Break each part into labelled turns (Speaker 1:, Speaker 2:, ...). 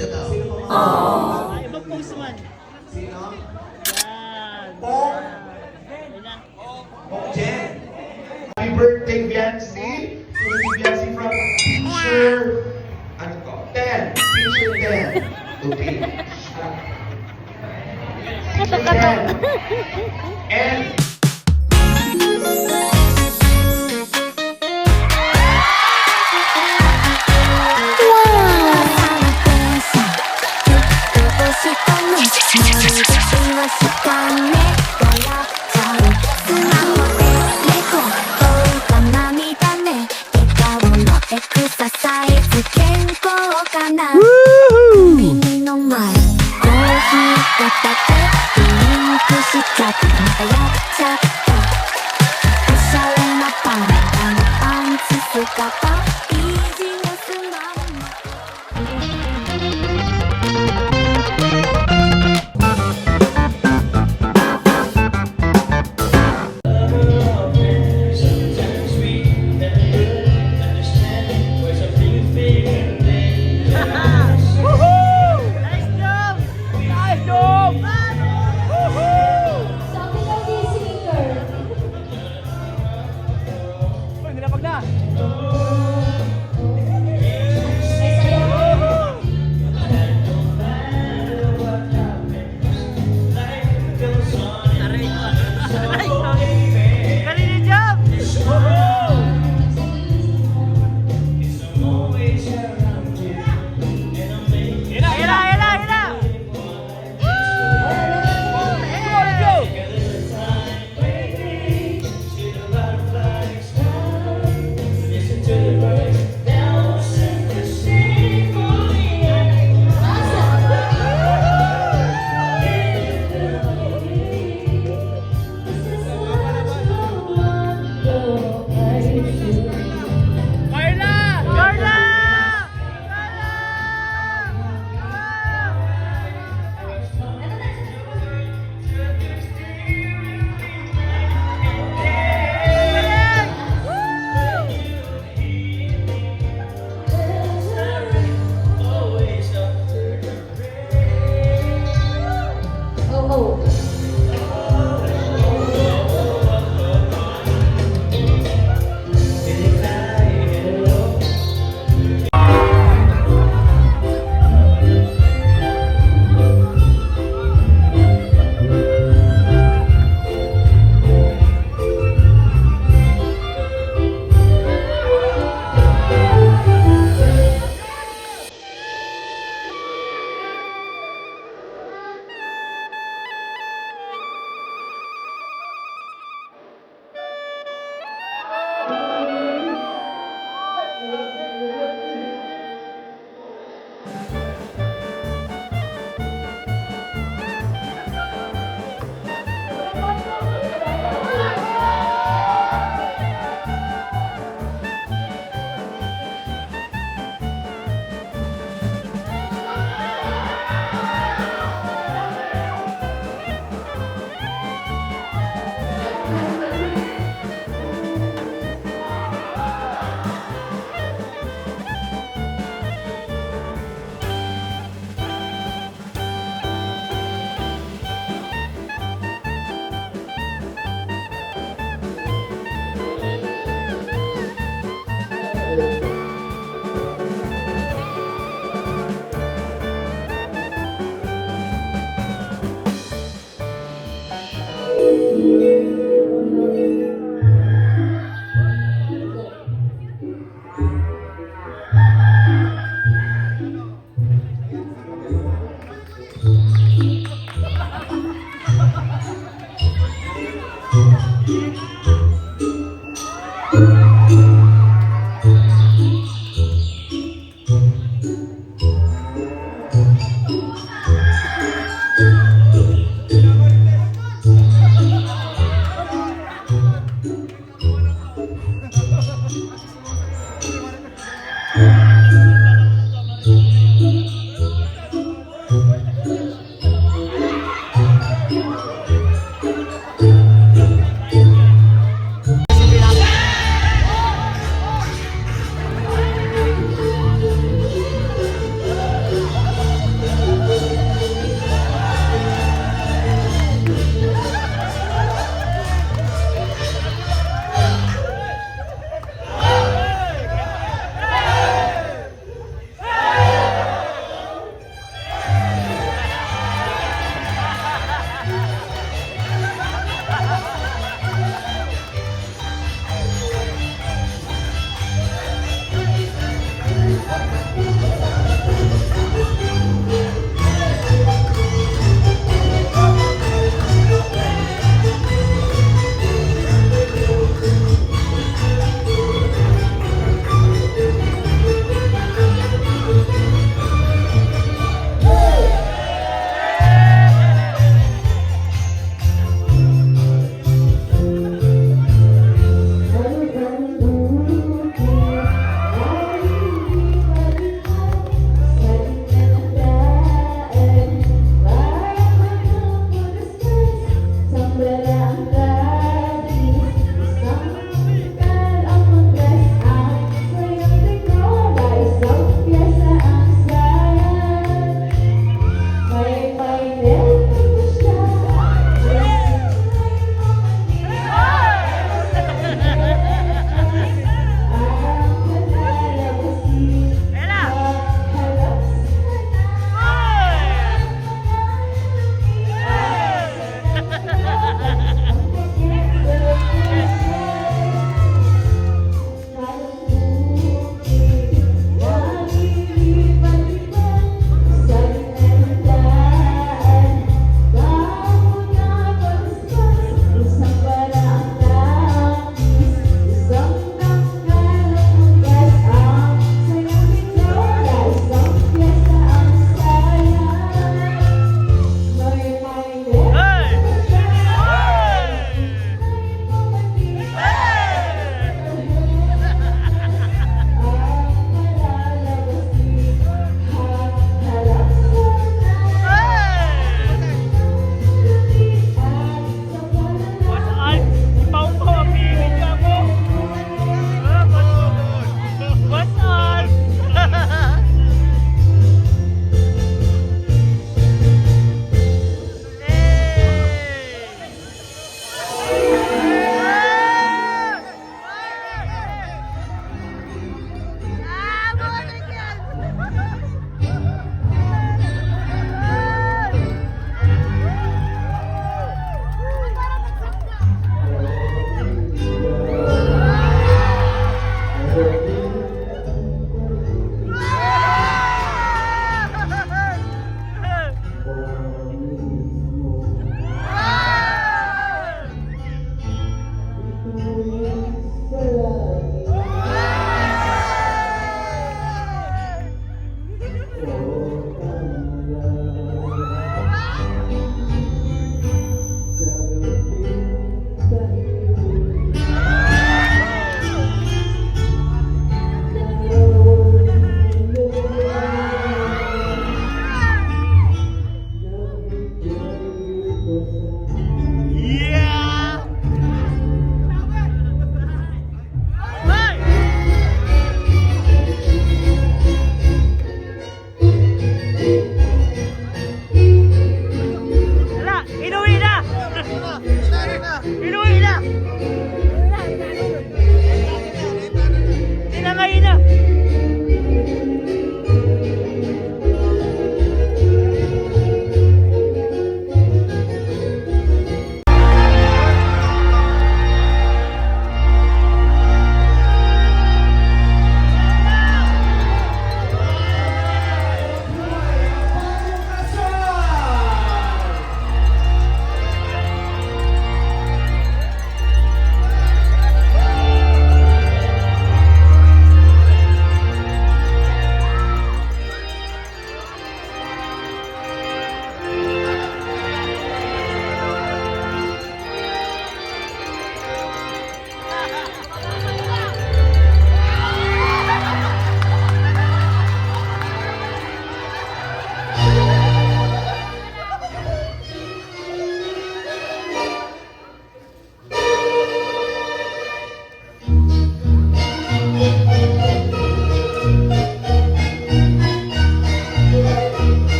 Speaker 1: Sino daw?
Speaker 2: Ibang postman.
Speaker 1: Sino?
Speaker 2: Yan.
Speaker 1: Pong?
Speaker 2: Yan na.
Speaker 1: Pong Jen. Happy birthday, Biancy. Biancy from teacher. Ano to? 10. Teacher 10. Okay. Teacher 10. And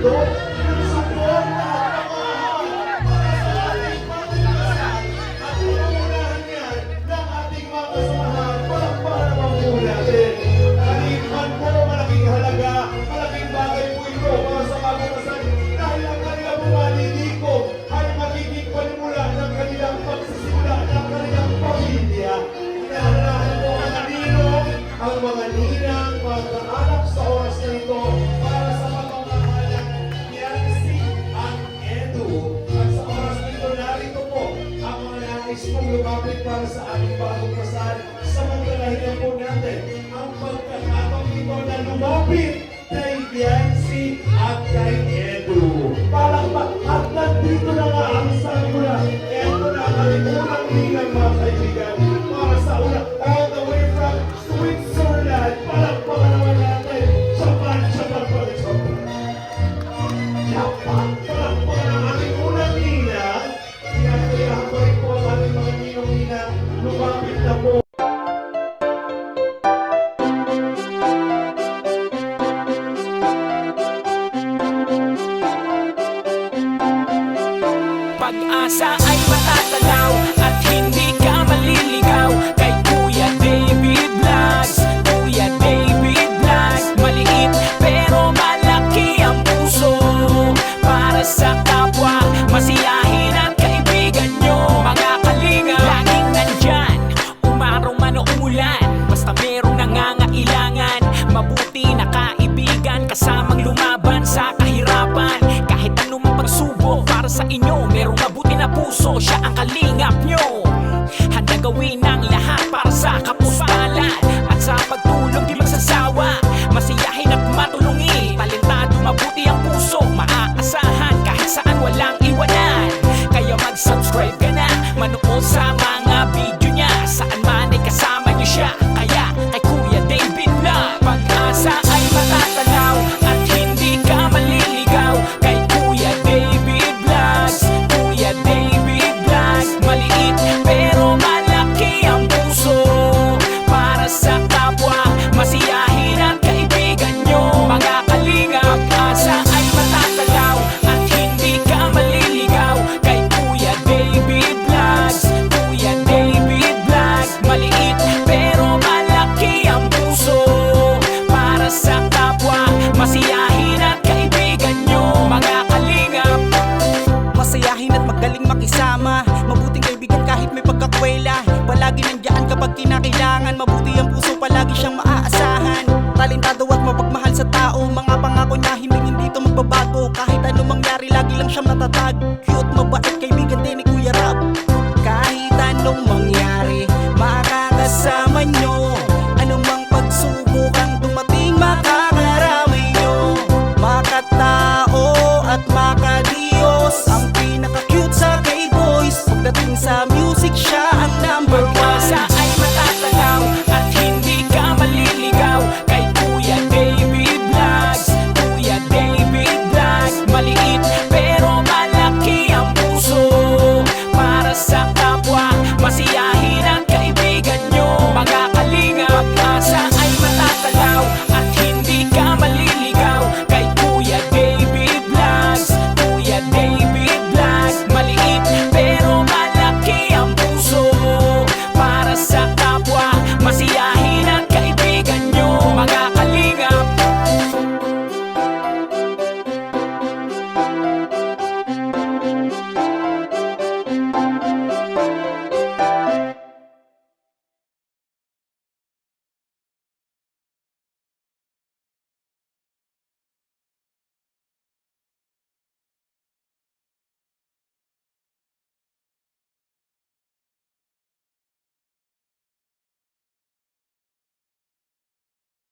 Speaker 1: mundo. Nagsuport at pamahal para sa ating pagkakasan. At pangunahan yan ng ating mga kasamahan. Palakpakan naman po natin. Kaliman po, malaking halaga, malaking bagay po ito para sa pagkakasan. Dahil ang kanilang pumaliligo ay magiging panimula ng kanilang pagsisimula ng kanilang pamilya. Inaharahan po ang mga ninang, pagkaanak sa oras na ito para sa pagmamahalan ni Yancy at Edu. At sa oras na ito, narito po ang mga nais kong lumapit para sa ating bagong kasal. Samantalahin po natin ang pagkakataon ito na lumapit kay Yancy at kay Edu. Palakpak at nandito na nga ang sabi ko na, eto na ang ating unang ninang mga kaibigan para sa una, all the way from Switzerland. Palakpakan naman natin. Japan, Japan, Japan. Japan. Palakpakan ang ating unang ninang. Pinatuloyahan ko rin po ang ating mga ninong-ninang. Lumapit na po.
Speaker 3: Pag-asa ay matatanaw at hindi ka maliligaw kay Kuya David Vlogs. Kuya David Vlogs, maliit pero malaki ang puso para sa kapwa, masiyahin at kaibigan nyo. Mga kalinga, laging nandyan, umaraw man o umulan, basta merong nangangailangan. Mabuti na kaibigan, kasamang lumaban sa kahirapan. Kahit anumang pagsubok para sa inyo, merong mabuti na puso, siya ang kalingap nyo. Handa gawin ang lahat para sa kapuspalad at sa pagtulong di magsasawa, masiyahin at matulungin. Talentado, mabuti ang puso, maaasahan kahit saan walang iwanan. Kaya mag-subscribe ka na, manood sa mga video niya, saan man ay kasama niyo siya. Kaya kay Kuya David Vlog, pag-asa ay matatanaw at hindi ka maliligaw kay Kuya David Vlogs. Kuya David Vlogs, maliit pero malaki ang puso para sa kapwa, masiyahin at kaibigan nyo. Mga kalinga, pag-asa ay matatanaw at hindi ka maliligaw kay Kuya David Vlogs. Kuya David Vlogs, maliit pero malaki ang puso para sa kapwa, masiyahin at kaibigan nyo. Mga kalingap,
Speaker 4: masayahin at magaling makisama, mabuting kaibigan kahit may pagkakwela. Palagi nandiyan kapag kinakailangan, mabuti ang puso, palagi siyang maaasahan. Talentado at mapagmahal sa tao, mga pangako niya hindi ito magbabago. Kahit anong mangyari, lagi lang siyang natatag. Cute, mabait, kaibigan din ni Kuya Rab. Kahit anong mangyari,